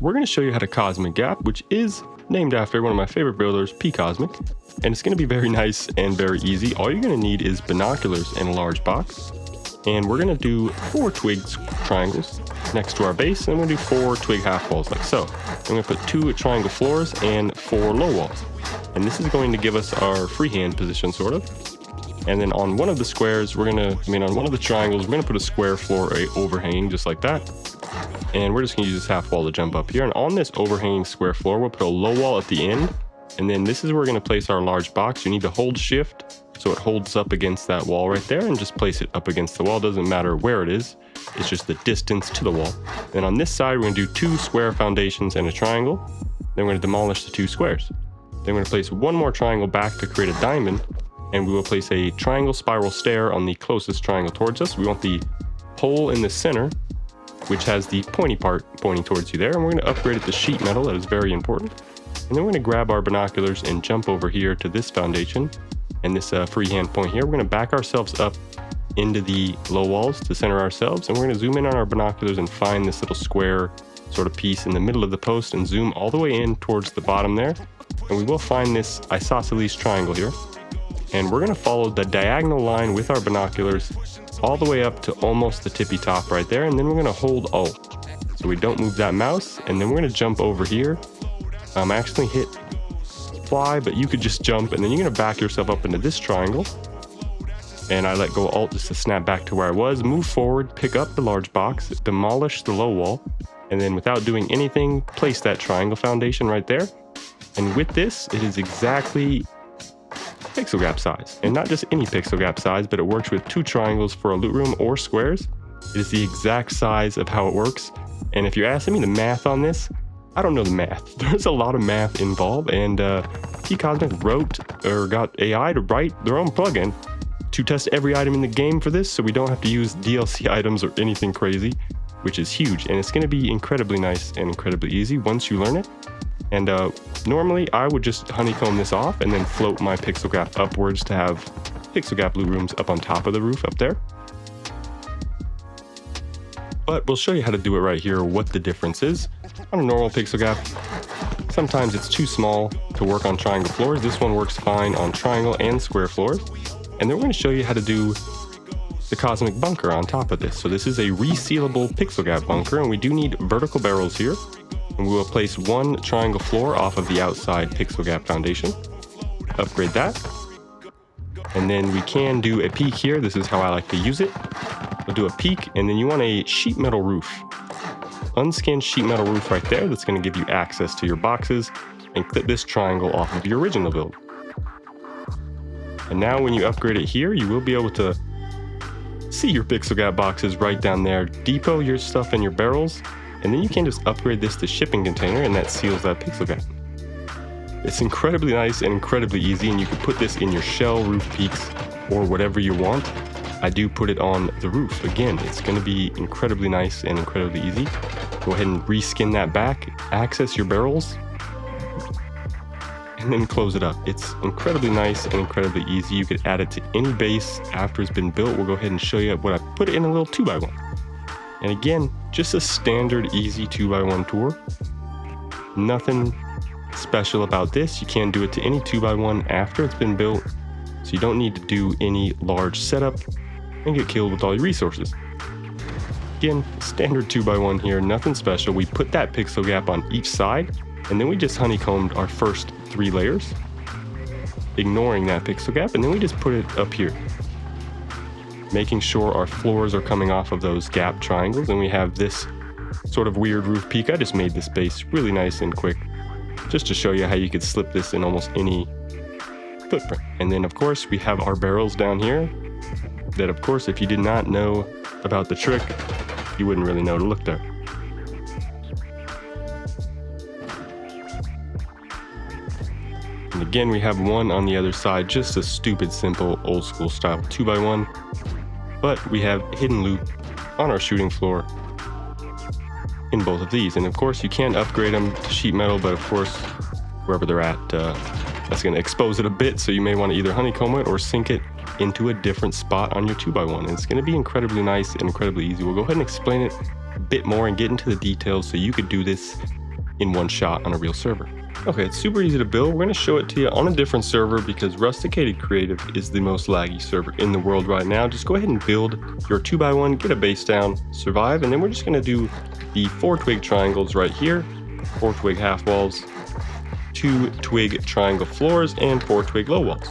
we're going to show you how to Cozmic Gap, which is named after one of my favorite builders, Cozmic. And it's going to be very nice and very easy. All you're going to need is binoculars and a large box. And we're going to do 4 twigs triangles next to our base, and we're going to do 4 twig half walls like so. I'm going to put 2 triangle floors and 4 low walls. And this is going to give us our freehand position, sort of. And then on one of the squares, on one of the triangles, we're going to put a square floor overhanging just like that. And we're just going to use this half wall to jump up here. And on this overhanging square floor, we'll put a low wall at the end. And then this is where we're going to place our large box. You need to hold shift so it holds up against that wall right there, and just place it up against the wall. Doesn't matter where it is, it's just the distance to the wall. Then on this side, we're going to do 2 square foundations and a triangle. Then we're going to demolish the 2 squares. Then we're going to place 1 more triangle back to create a diamond, and we will place a triangle spiral stair on the closest triangle towards us. We want the hole in the center, which has the pointy part pointing towards you there, and we're going to upgrade it to sheet metal. That is very important. And then we're going to grab our binoculars and jump over here to this foundation and this freehand point here. We're going to back ourselves up into the low walls to center ourselves, and we're going to zoom in on our binoculars and find this little square sort of piece in the middle of the post and zoom all the way in towards the bottom there. And we will find this isosceles triangle here. And we're going to follow the diagonal line with our binoculars all the way up to almost the tippy top right there. And then we're going to hold Alt so we don't move that mouse. And then we're going to jump over here. I actually hit fly, but you could just jump, and then you're going to back yourself up into this triangle. And I let go Alt just to snap back to where I was. Move forward, pick up the large box, demolish the low wall, and then without doing anything, place that triangle foundation right there. And with this, it is exactly pixel gap size, and not just any pixel gap size, but it works with 2 triangles for a loot room or squares. It is the exact size of how it works. And if you're asking me the math on this, I don't know the math. There's a lot of math involved, and Cozmic got AI to write their own plugin to test every item in the game for this, so we don't have to use DLC items or anything crazy, which is huge. And it's going to be incredibly nice and incredibly easy once you learn it. And normally I would just honeycomb this off and then float my pixel gap upwards to have pixel gap loot rooms up on top of the roof up there. But we'll show you how to do it right here, what the difference is. On a normal pixel gap, sometimes it's too small to work on triangle floors. This one works fine on triangle and square floors. And then we're going to show you how to do the Cozmic bunker on top of this. So this is a resealable pixel gap bunker, and we do need vertical barrels here. And we will place 1 triangle floor off of the outside pixel gap foundation. Upgrade that. And then we can do a peak here. This is how I like to use it. We'll do a peak, and then you want a sheet metal roof. Unskinned sheet metal roof right there. That's going to give you access to your boxes, and clip this triangle off of your original build. And now when you upgrade it here, you will be able to see your pixel gap boxes right down there. Depot your stuff in your barrels, and then you can just upgrade this to shipping container, and that seals that pixel gap. It's incredibly nice and incredibly easy, and you can put this in your shell, roof peaks, or whatever you want. I do put it on the roof. Again, it's going to be incredibly nice and incredibly easy. Go ahead and reskin that back, access your barrels, and then close it up. It's incredibly nice and incredibly easy. You could add it to any base after it's been built. We'll go ahead and show you what I put it in a little 2x1. And again, just a standard easy 2x1 tour. Nothing special about this. You can do it to any 2x1 after it's been built, so you don't need to do any large setup and get killed with all your resources. Again, standard 2x1 here, nothing special. We put that pixel gap on each side, and then we just honeycombed our first 3 layers, ignoring that pixel gap, and then we just put it up here, making sure our floors are coming off of those gap triangles. And we have this sort of weird roof peak. I just made this base really nice and quick, just to show you how you could slip this in almost any footprint. And then of course we have our barrels down here that, of course, if you did not know about the trick, you wouldn't really know to look there. And again, we have 1 on the other side, just a stupid, simple, old school style 2x1. But we have hidden loot on our shooting floor in both of these. And of course, you can upgrade them to sheet metal, but of course, wherever they're at, that's going to expose it a bit. So you may want to either honeycomb it or sink it into a different spot on your 2x1. And it's going to be incredibly nice and incredibly easy. We'll go ahead and explain it a bit more and get into the details so you could do this in one shot on a real server. Okay, it's super easy to build. We're going to show it to you on a different server because Rusticated Creative is the most laggy server in the world right now. Just go ahead and build your 2x1, get a base down, survive, and then we're just going to do the 4 twig triangles right here, 4 twig half walls, 2 twig triangle floors, and 4 twig low walls.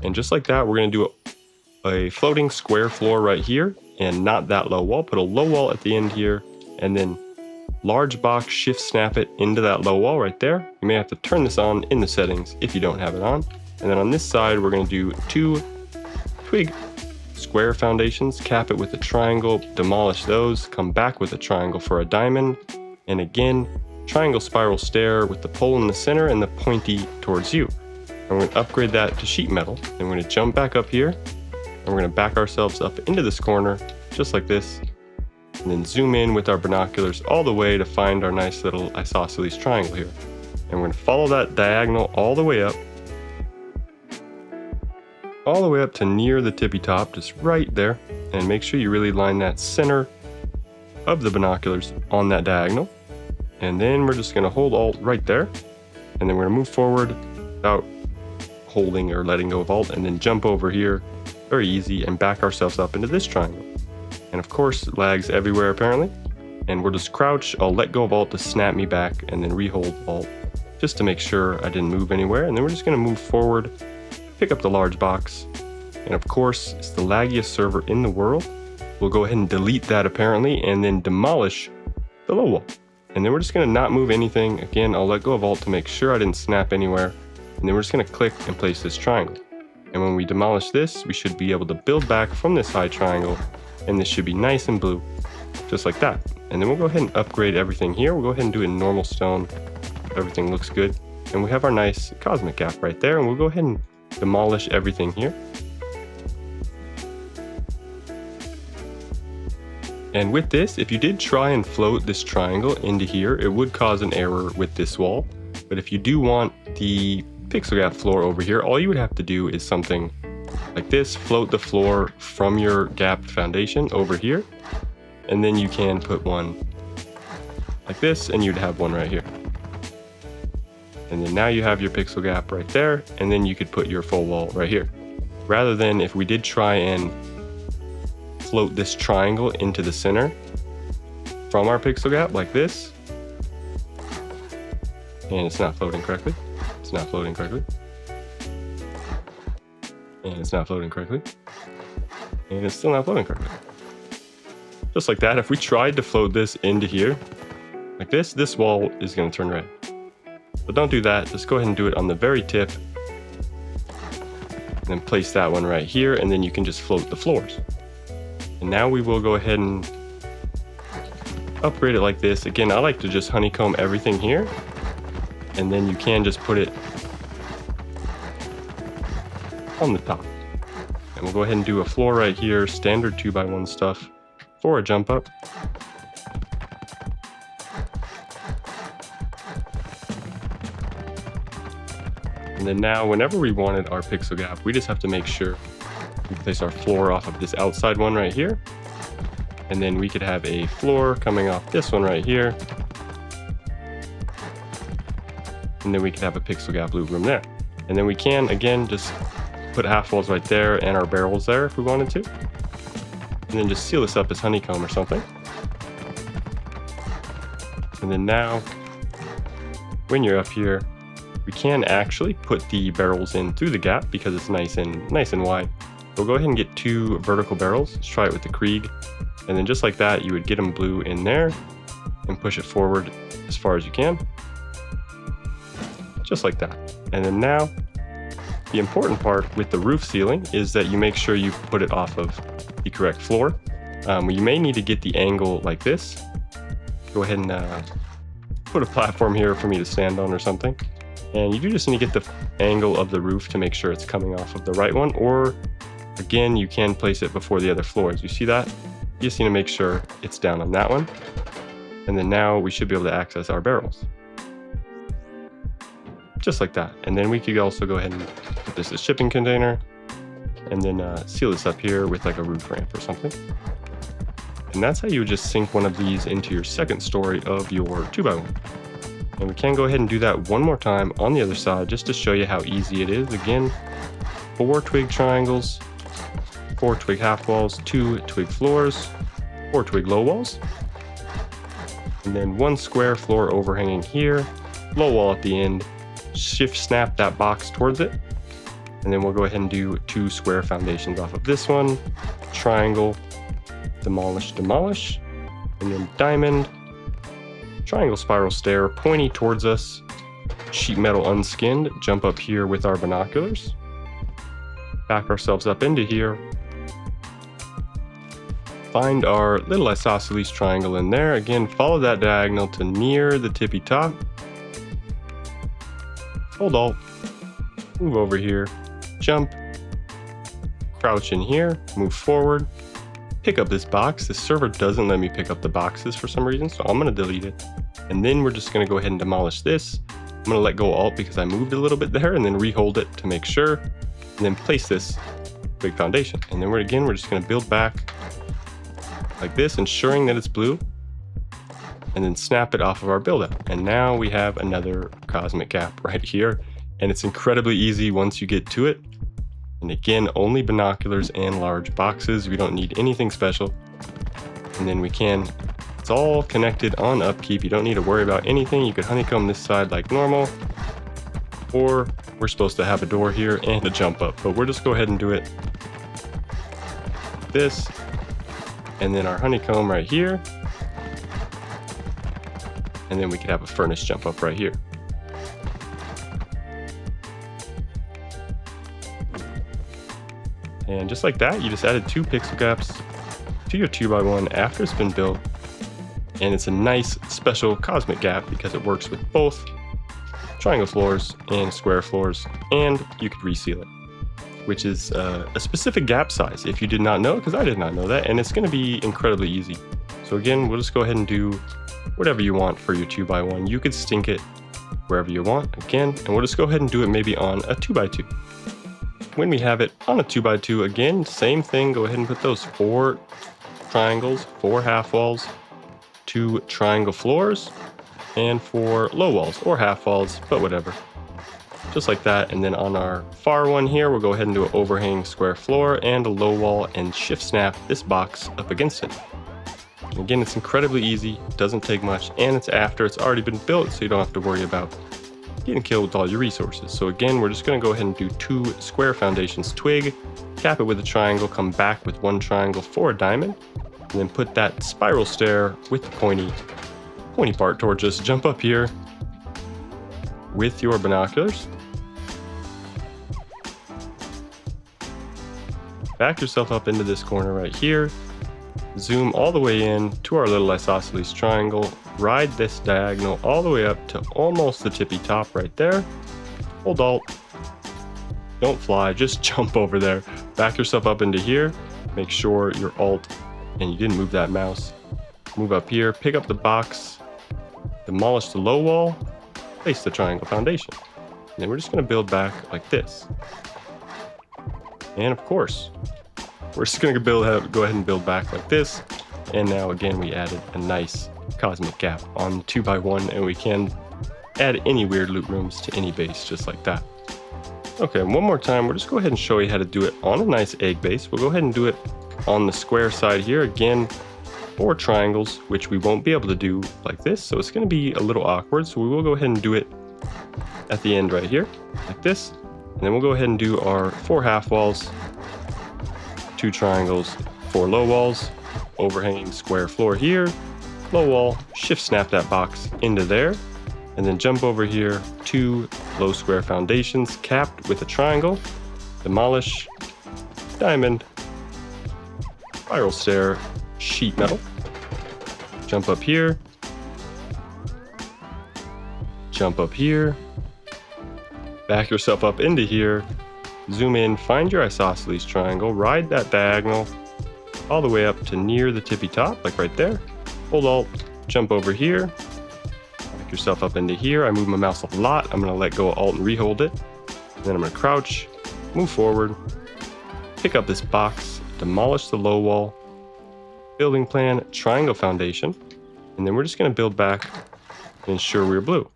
And just like that, we're going to do a floating square floor right here, and not that low wall. Put a low wall at the end here, and then large box shift snap it into that low wall right there. You may have to turn this on in the settings if you don't have it on. And then on this side, we're going to do 2 twig square foundations, cap it with a triangle, demolish those, come back with a triangle for a diamond, and again, triangle spiral stair with the pole in the center and the pointy towards you. And we're going to upgrade that to sheet metal. And we're going to jump back up here, and we're going to back ourselves up into this corner, just like this, and then zoom in with our binoculars all the way to find our nice little isosceles triangle here. And we're going to follow that diagonal all the way up to near the tippy top, just right there, and make sure you really line that center of the binoculars on that diagonal. And then we're just going to hold Alt right there, and then we're going to move forward without holding or letting go of Alt, and then jump over here, very easy, and back ourselves up into this triangle. And of course, it lags everywhere apparently. And we'll just crouch, I'll let go of Alt to snap me back, and then re-hold Alt just to make sure I didn't move anywhere. And then we're just going to move forward, pick up the large box, and of course, it's the laggiest server in the world. We'll go ahead and delete that apparently, and then demolish the low wall. And then we're just going to not move anything. Again, I'll let go of Alt to make sure I didn't snap anywhere. And then we're just going to click and place this triangle. And when we demolish this, we should be able to build back from this high triangle, and this should be nice and blue, just like that. And then we'll go ahead and upgrade everything here. We'll go ahead and do it in normal stone. Everything looks good. And we have our nice cosmic gap right there, and we'll go ahead and demolish everything here. And with this, if you did try and float this triangle into here, it would cause an error with this wall. But if you do want the pixel gap floor over here, all you would have to do is something like this, float the floor from your gap foundation over here, and then you can put one like this, and you'd have one right here. And then now you have your pixel gap right there, and then you could put your full wall right here. Rather than if we did try and float this triangle into the center from our pixel gap like this, and it's not floating correctly, it's not floating correctly, and it's not floating correctly, and it's still not floating correctly. Just like that, if we tried to float this into here like this wall is going to turn red. But don't do that, just go ahead and do it on the very tip, and then place that one right here, and then you can just float the floors. And now we will go ahead and upgrade it like this. Again, I like to just honeycomb everything here, and then you can just put it on the top. And we'll go ahead and do a floor right here, standard 2x1 stuff for a jump up. And then now, whenever we wanted our pixel gap, we just have to make sure we place our floor off of this outside one right here. And then we could have a floor coming off this one right here. And then we could have a pixel gap loop room there. And then we can, again, just put half walls right there and our barrels there if we wanted to. And then just seal this up as honeycomb or something. And then now, when you're up here, we can actually put the barrels in through the gap because it's nice and wide. We'll go ahead and get 2 vertical barrels. Let's try it with the Krieg. And then just like that, you would get them blue in there and push it forward as far as you can. Just like that. And then now, the important part with the roof ceiling is that you make sure you put it off of the correct floor. You may need to get the angle like this. Go ahead and put a platform here for me to stand on or something. And you do just need to get the angle of the roof to make sure it's coming off of the right one, or again, you can place it before the other floors. You see that? You just need to make sure it's down on that one. And then now we should be able to access our barrels. Just like that. And then we could also go ahead and put this as shipping container, and then seal this up here with like a roof ramp or something. And that's how you would just sink one of these into your second story of your 2x1. And we can go ahead and do that one more time on the other side just to show you how easy it is. Again, 4 twig triangles, 4 twig half walls, 2 twig floors, 4 twig low walls, and then 1 square floor overhanging here, low wall at the end, shift snap that box towards it, and then we'll go ahead and do 2 square foundations off of this one, triangle, demolish, demolish, and then diamond, triangle spiral stair pointy towards us, sheet metal unskinned, jump up here with our binoculars, back ourselves up into here, find our little isosceles triangle in there, again follow that diagonal to near the tippy top, hold Alt, move over here, jump, crouch in here, move forward, pick up this box. This server doesn't let me pick up the boxes for some reason, so I'm going to delete it. And then we're just going to go ahead and demolish this. I'm going to let go Alt because I moved a little bit there, and then rehold it to make sure, and then place this big foundation. And then we're just going to build back like this, ensuring that it's blue, and then snap it off of our build out. And now we have another cosmic gap right here, and it's incredibly easy once you get to it. And again, only binoculars and large boxes. We don't need anything special. And then it's all connected on upkeep. You don't need to worry about anything. You could honeycomb this side like normal, or we're supposed to have a door here and a jump up, but we'll just go ahead and do it like this. And then our honeycomb right here. And then we could have a furnace jump up right here. And just like that, you just added 2 pixel gaps to your 2x1 after it's been built. And it's a nice special cosmic gap because it works with both triangle floors and square floors, and you could reseal it, which is a specific gap size if you did not know, because I did not know that, and it's going to be incredibly easy. So again, we'll just go ahead and do whatever you want for your 2x1. You could stink it wherever you want, again, and we'll just go ahead and do it maybe on a 2x2. When we have it on a 2x2, again, same thing, go ahead and put those 4 triangles, 4 half walls, 2 triangle floors, and 4 low walls or half walls, but whatever. Just like that, and then on our far one here, we'll go ahead and do an overhang square floor and a low wall and shift snap this box up against it. And again, it's incredibly easy, doesn't take much, and it's after it's already been built, so you don't have to worry about getting killed with all your resources. So again, we're just going to go ahead and do 2 square foundations twig, cap it with a triangle, come back with 1 triangle for a diamond, and then put that spiral stair with the pointy part towards us, jump up here with your binoculars, back yourself up into this corner right here, zoom all the way in to our little isosceles triangle, ride this diagonal all the way up to almost the tippy top right there, hold Alt, don't fly, just jump over there, back yourself up into here, make sure you're Alt and you didn't move that mouse, move up here, pick up the box, demolish the low wall, place the triangle foundation, and then we're just going to build back like this. And of course, we're just going to go ahead and build back like this. And now again, we added a nice cosmic gap on 2x1, and we can add any weird loot rooms to any base just like that. Okay, one more time, we'll just go ahead and show you how to do it on a nice egg base. We'll go ahead and do it on the square side here. Again, 4 triangles, which we won't be able to do like this. So it's going to be a little awkward. So we will go ahead and do it at the end right here, like this. And then we'll go ahead and do our 4 half walls, 2 triangles, 4 low walls, overhanging square floor here, low wall, shift snap that box into there, and then jump over here, 2 low square foundations capped with a triangle, demolish, diamond, spiral stair, sheet metal, jump up here, back yourself up into here, zoom in, find your isosceles triangle, ride that diagonal all the way up to near the tippy top, like right there, hold Alt, jump over here, back yourself up into here. I move my mouse a lot, I'm going to let go of Alt and rehold it, and then I'm going to crouch, move forward, pick up this box, demolish the low wall, building plan, triangle foundation, and then we're just going to build back and ensure we're blue.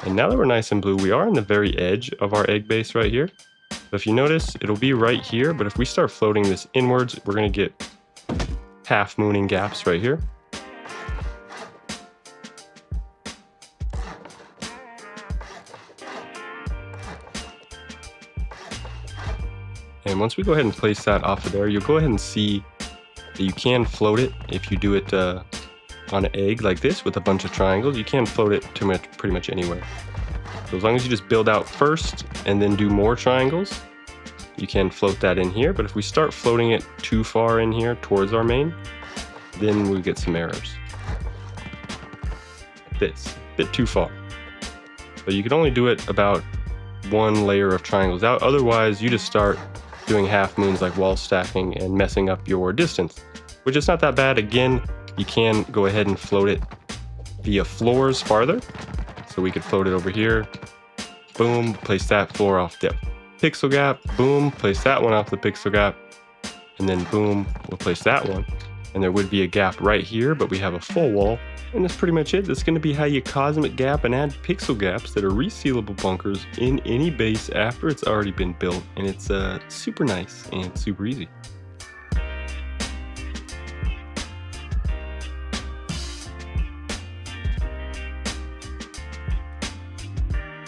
And now that we're nice and blue, we are on the very edge of our egg base right here. But if you notice, it'll be right here, but if we start floating this inwards, we're going to get half mooning gaps right here. And once we go ahead and place that off of there, you'll go ahead and see that you can float it if you do it on an egg like this with a bunch of triangles. You can float it pretty much anywhere. So as long as you just build out first and then do more triangles, you can float that in here. But if we start floating it too far in here towards our main, then we get some errors. This, a bit too far. But you can only do it about one layer of triangles out. Otherwise, you just start doing half moons like wall stacking and messing up your distance, which is not that bad. Again, you can go ahead and float it via floors farther. So we could float it over here, boom, place that floor off the pixel gap, boom, place that one off the pixel gap, and then boom, we'll place that one. And there would be a gap right here, but we have a full wall. And that's pretty much it. That's going to be how you cosmic gap and add pixel gaps that are resealable bunkers in any base after it's already been built. And it's super nice and super easy.